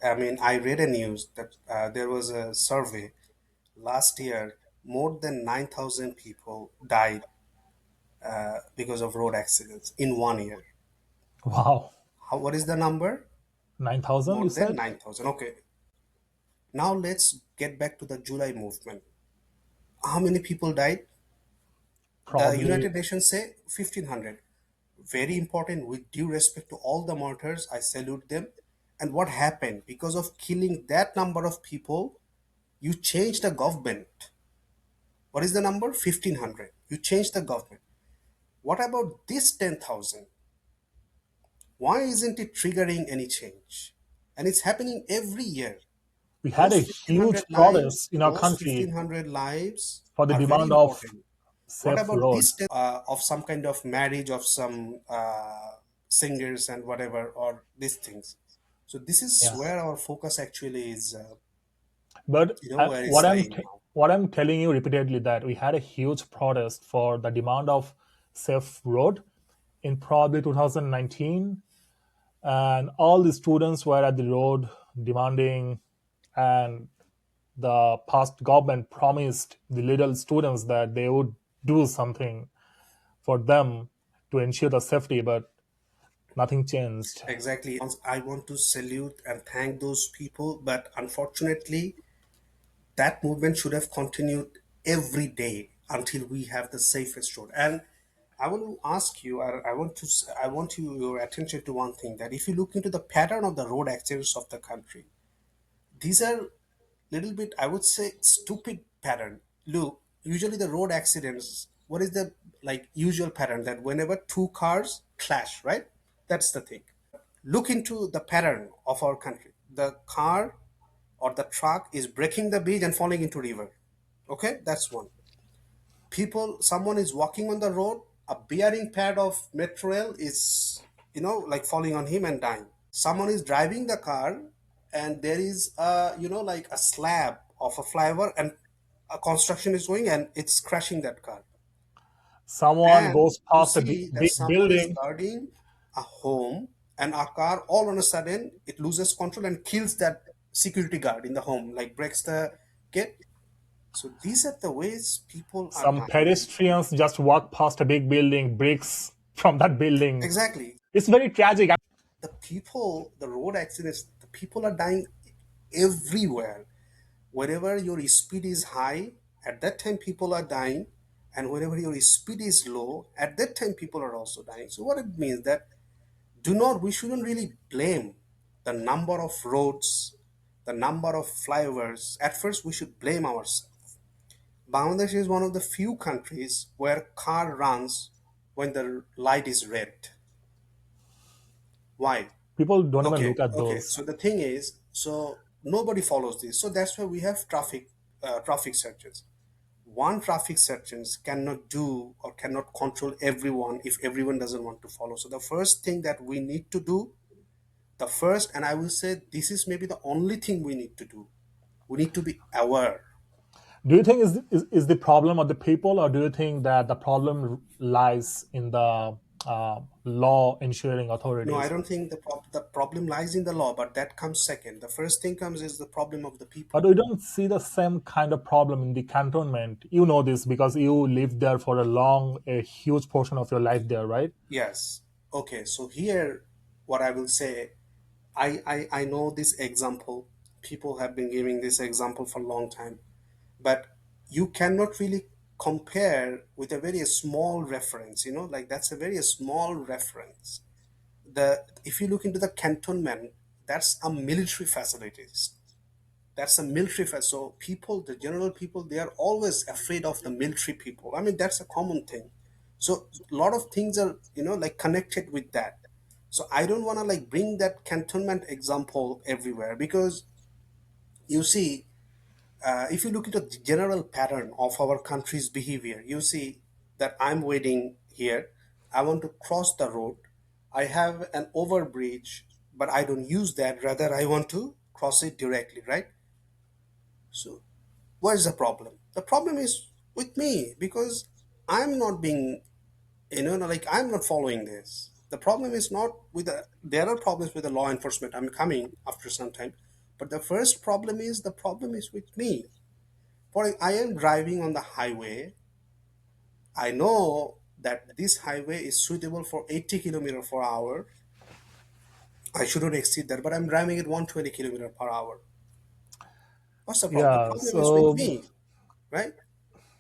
I mean, I read a news that there was a survey last year. More than 9,000 people died because of road accidents in 1 year. Wow. What is the number? 9,000, More you than said? 9,000. Okay, now let's get back to the July movement. How many people died? The Probably, United Nations say 1,500. Very important. With due respect to all the martyrs, I salute them. And what happened? Because of killing that number of people, you change the government. What is the number? 1,500. You change the government. What about this 10,000? Why isn't it triggering any change? And it's happening every year. we had Those a huge 1,500 lives, protest in our those country 1,500 lives for the are very demand of important. What safe about road. this of some kind of marriage of some singers and whatever, or these things? So this is Yeah. where our focus actually is, But where it's what I'm lying now. what I'm telling you repeatedly, that we had a huge protest for the demand of safe road in probably 2019, and all the students were at the road demanding, and the past government promised the little students that they would do something for them to ensure the safety, but nothing changed. Exactly. I want to salute and thank those people, but unfortunately, that movement should have continued every day until we have the safest road. And I want to ask you, I want your attention to one thing, that if you look into the pattern of the road accidents of the country, these are little bit, I would say, stupid pattern. Look, usually the road accidents, what is the like usual pattern, that whenever two cars clash, right? That's the thing. Look into the pattern of our country. The car or the truck is breaking the bridge and falling into river. Okay, that's one. People, someone is walking on the road, a bearing pad of metro rail is, like falling on him and dying. Someone is driving the car, and there is a, like a slab of a flyover, and a construction is going and it's crashing that car. Someone And goes you past a see that big someone is building. guarding a home, and a car all on a sudden it loses control and kills that security guard in the home, like breaks the gate. So these are the ways people are Some dying. pedestrians just walk past a big building, bricks from that building. Exactly. It's very tragic. The people, the road accidents, the people are dying everywhere. Wherever your speed is high, at that time people are dying, and whenever your speed is low, at that time people are also dying. So what it means, that do not we shouldn't really blame the number of roads, the number of flyovers. At first we should blame ourselves. Bangladesh is one of the few countries where car runs when the light is red. Why? People don't even Okay, look at okay. those. So the thing is, so nobody follows this. So that's why we have traffic searches. One traffic searches cannot do or cannot control everyone if everyone doesn't want to follow. So the first thing that we need to do, the first, and I will say this is maybe the only thing we need to do. We need to be aware. Do you think is the problem of the people, or do you think that the problem lies in the law ensuring No, I authorities? don't think the problem lies in the law, but that comes second. The first thing comes is the problem of the But people. we don't see the same kind of problem in the cantonment. You know this because you lived there for a huge portion of your life there, right? Yes. Okay, so here, what I will say, I know this example. People have been giving this example for a long time, but you cannot really compare with a very small reference, like that's a very small reference. If you look into the cantonment, that's a military facilities. That's a military so people, the general people, they are always afraid of the military people. I mean, that's a common thing. So a lot of things are, like connected with that. So I don't want to like bring that cantonment example everywhere, because you see, if you look at the general pattern of our country's behavior, you see that I'm waiting here, I want to cross the road, I have an overbridge, but I don't use that, rather I want to cross it directly, right? So what is the problem? The problem is with me, because I'm not being, like I'm not following this. The problem is not with there are problems with the law enforcement. I'm coming after some time. But the first problem is with me. For I am driving on the highway. I know that this highway is suitable for 80 kilometer per hour. I shouldn't exceed that, but I'm driving at 120 kilometer per hour. What's the problem? The Yeah. problem is with So me, right?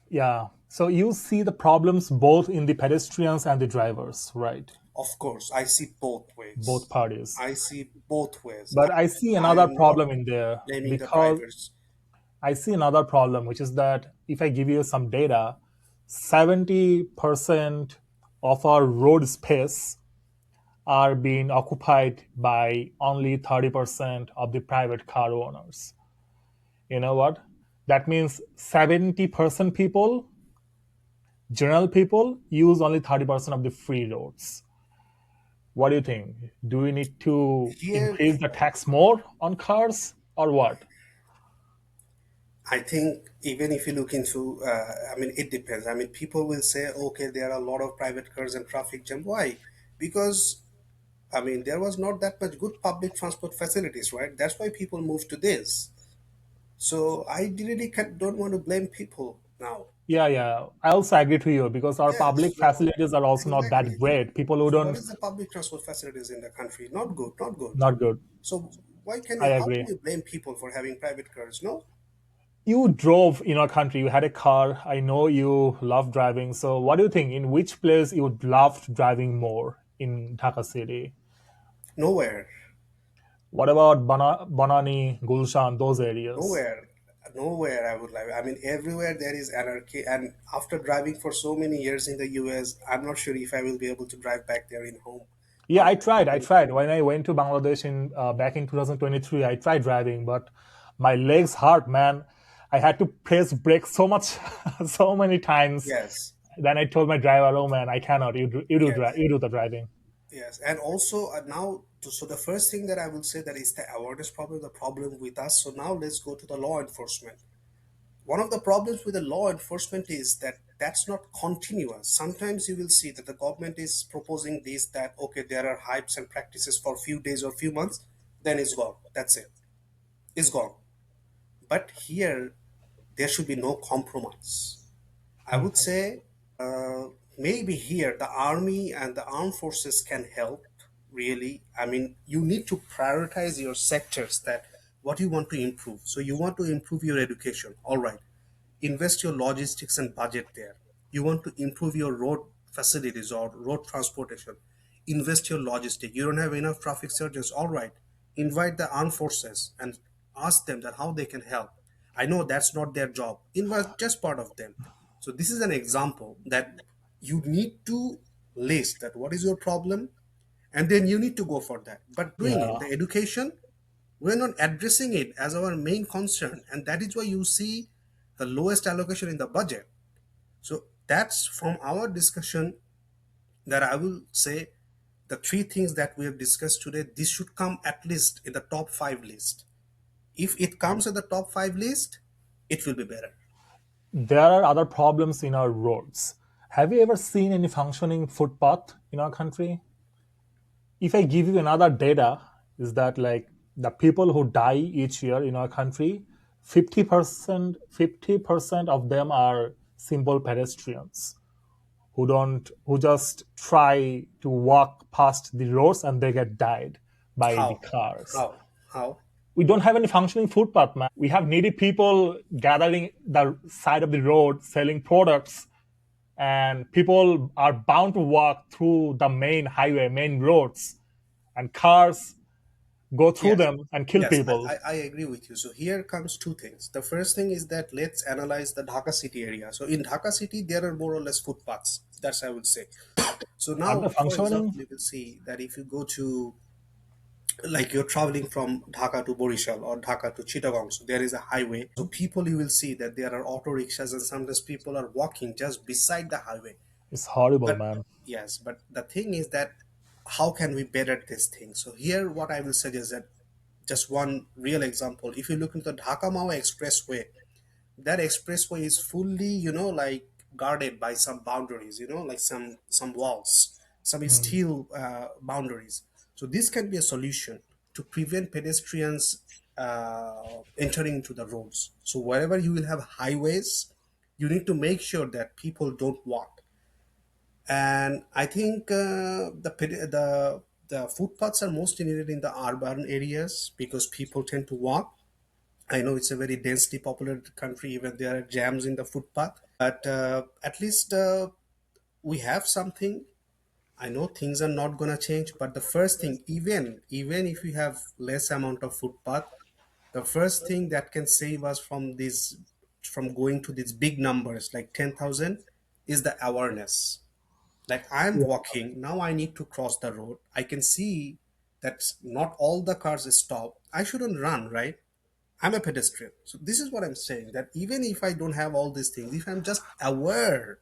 yeah. So you see the problems both in the pedestrians and the drivers, right? Of course, I see both Both ways. parties. I see both ways. But I see I another am not problem in there, blaming the because drivers. I see another problem, which is that if I give you some data, 70% of our road space are being occupied by only 30% of the private car owners. You know what? That means 70% people, general people, use only 30% of the free roads. What do you think? Do we need to Here, increase the tax more on cars or what? I think even if you look into, I mean, it depends. I mean, people will say, okay, there are a lot of private cars and traffic jam. Why? Because, I mean, there was not that much good public transport facilities, right? That's why people moved to this. So I really don't want to blame people now. Yeah, yeah. I also agree to you because our Yes. public So facilities are also not that exactly. great. People who So what don't, is the public transport facilities in the country? Not good, not good. not good. So why can I you? How can agree. you blame people for having private cars? No, You drove in our country, you had a car. I know you love driving. So, what do you think? In which place you would love driving more in Dhaka city? nowhere, What about Banani, Gulshan, those areas? nowhere, nowhere. I would like. I mean, everywhere there is anarchy. And after driving for so many years in the U.S., I'm not sure if I will be able to drive back there in home. Yeah, Not I that tried. I people. tried when I went to Bangladesh in back in 2023. I tried driving, but my legs hurt, man. I had to press brake so much, so many times. Yes, Then I told my driver, "Oh man, I cannot. yes, You do the driving." yes. And also now, so the first thing that I will say that is the awareness problem, the problem with us. So now let's go to the law enforcement. One of the problems with the law enforcement is that that's not continuous. Sometimes you will see that the government is proposing this, that okay, there are hypes and practices for few days or few months, then it's gone. That's it. It's gone. But here there should be no compromise. I would say maybe here the army and the armed forces can help, really. I mean, you need to prioritize your sectors, that what you want to improve. So you want to improve your education, all right, invest your logistics and budget there. You want to improve your road facilities or road transportation, invest your logistic. You don't have enough traffic surgeons, all right, invite the armed forces and ask them that how they can help. I know that's not their job, invest just part of them. So this is an example that you need to list that what is your problem, and then you need to go for that. But doing it, Yeah, the education, we're not addressing it as our main concern, and that is why you see the lowest allocation in the budget. So that's from our discussion that I will say the three things that we have discussed today, this should come at least in the top five list. If it comes at the top five list, it will be better. there are other problems in our roads. Have you ever seen any functioning footpath in our country? If I give you another data, is that like the people who die each year in our country, 50% of them are simple pedestrians who just try to walk past the roads and they get died by the How? cars. How? We don't have any functioning footpath, man. We have needy people gathering the side of the road selling products, and people are bound to walk through the main highway, main roads, and cars go through Yes. them and kill Yes, people. I agree with you. So here comes two things. The first thing is that let's analyze the Dhaka city area. So in Dhaka city, there are more or less footpaths. That's I would say. So Are now, they for functioning? example, you will see that if you go to, like, you're traveling from Dhaka to Borishal or Dhaka to Chittagong, so there is a highway. So people, you will see that there are auto rickshaws and sometimes people are walking just beside the highway. It's horrible, But man. yes, but the thing is that how can we better this thing? So here, what I will suggest that just one real example. If you look into the Dhaka Mawa Expressway, that expressway is fully, like guarded by some boundaries, like some walls, some Mm. steel boundaries. So this can be a solution to prevent pedestrians entering into the roads. So wherever you will have highways, you need to make sure that people don't walk. And I think the footpaths are mostly needed in the urban areas because people tend to walk. I know it's a very densely populated country, even there are jams in the footpath. But at least we have something. I know things are not gonna change, but the first thing, even if you have less amount of footpath, the first thing that can save us from going to these big numbers like 10,000 is the awareness. Like, I'm Yeah. walking now, I need to cross the road. I can see that not all the cars stop. I shouldn't run, right? I'm a pedestrian. So this is what I'm saying, that even if I don't have all these things, if I'm just aware,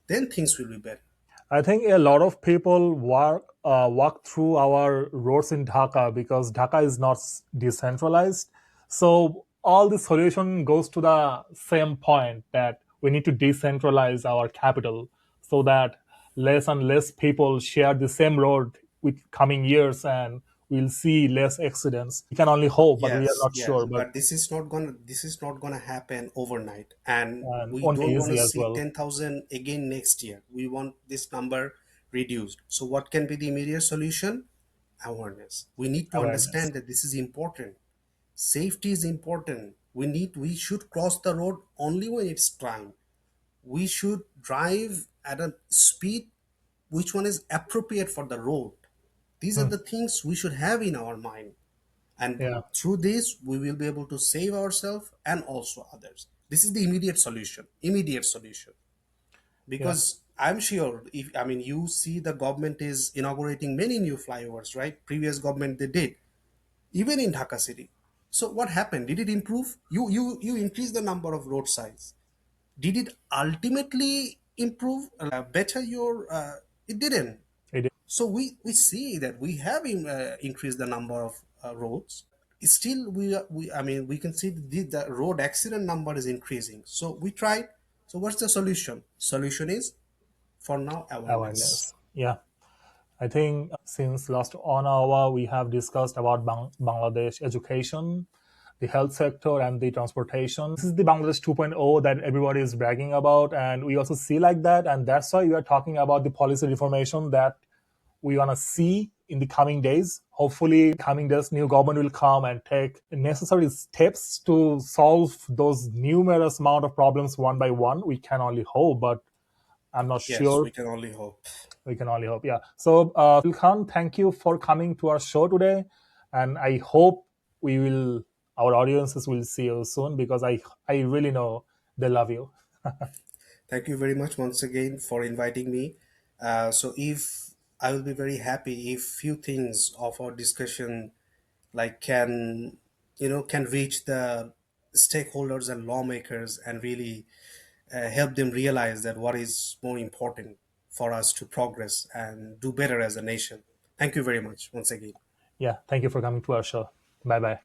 then things will be better. I think a lot of people walk through our roads in Dhaka because Dhaka is not decentralized. So all the solution goes to the same point that we need to decentralize our capital so that less and less people share the same road with coming years, and we'll see less accidents. We can only hope, but we are Yes, not yes, sure. But but this is not gonna happen overnight, and we won't be don't want to easy as see well. 10,000 again next year. We want this number reduced. So what can be the immediate solution? Awareness. We need to Awareness. understand that this is important. Safety is important. We should cross the road only when it's time. We should drive at a speed which one is appropriate for the road. These are Hmm. the things we should have in our mind, and Yeah. through this we will be able to save ourselves and also others. This is the immediate solution, Yeah. because I'm sure, if I mean, you see the government is inaugurating many new flyovers, right? Previous government, they did, even in Dhaka city. So what happened? Did it improve? You increase the number of road sides. Did it ultimately improve, better your, it didn't. It is. So we see that we have increased the number of roads. Still, I mean, we can see the road accident number is increasing. So we tried. So what's the solution? Solution is, for now, awareness. Awareness. Yeah. I think since last 1 hour we have discussed about Bangladesh education, the health sector, and the transportation. This is the Bangladesh 2.0 that everybody is bragging about, and we also see like that, and that's why we are talking about the policy reformation that we want to see in the coming days. Hopefully, coming days, new government will come and take necessary steps to solve those numerous amount of problems one by one. We can only hope, but I'm not Yes, sure. we can only hope. We can only hope. Yeah. So, Khan, thank you for coming to our show today, and I hope we will, our audiences will see you soon, because I really know they love you. Thank you very much once again for inviting me. So if I will be very happy if few things of our discussion, like, can reach the stakeholders and lawmakers, and really help them realize that what is more important for us to progress and do better as a nation. Thank you very much once again. Yeah. Thank you for coming to our show. Bye bye.